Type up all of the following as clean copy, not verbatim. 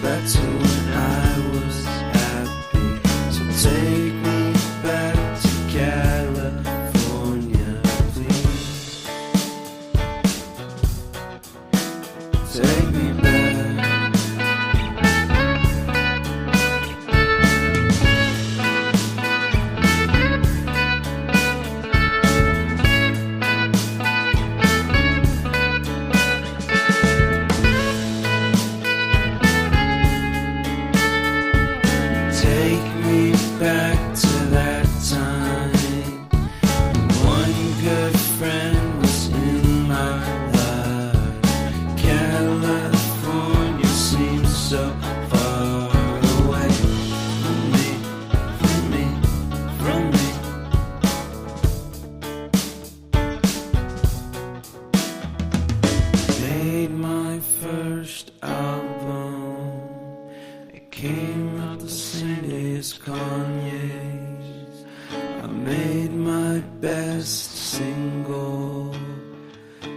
back to when I was happy. So take me back to California, please. Take me back. Take me back to that time when one good friend was in my life. California seems so far away from me, from me, from me. Made my first album. It came out the same day as Kanye's. I made my best single.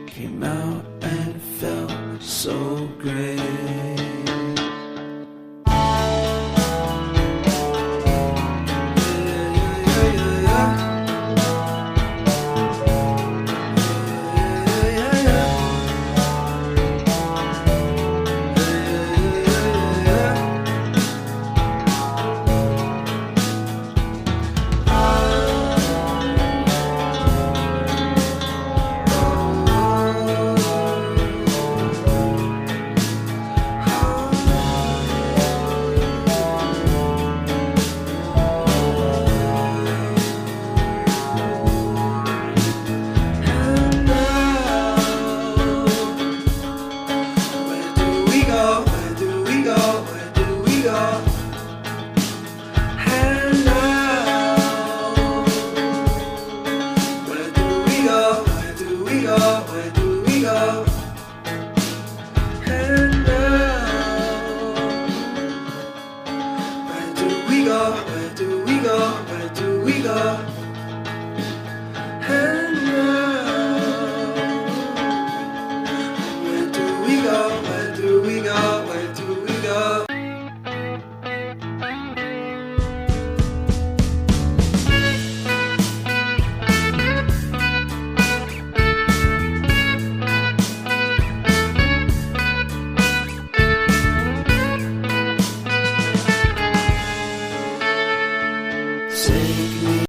Came out and felt so great. Where do we go? And now, where do we go? Where do we go? Where do we go?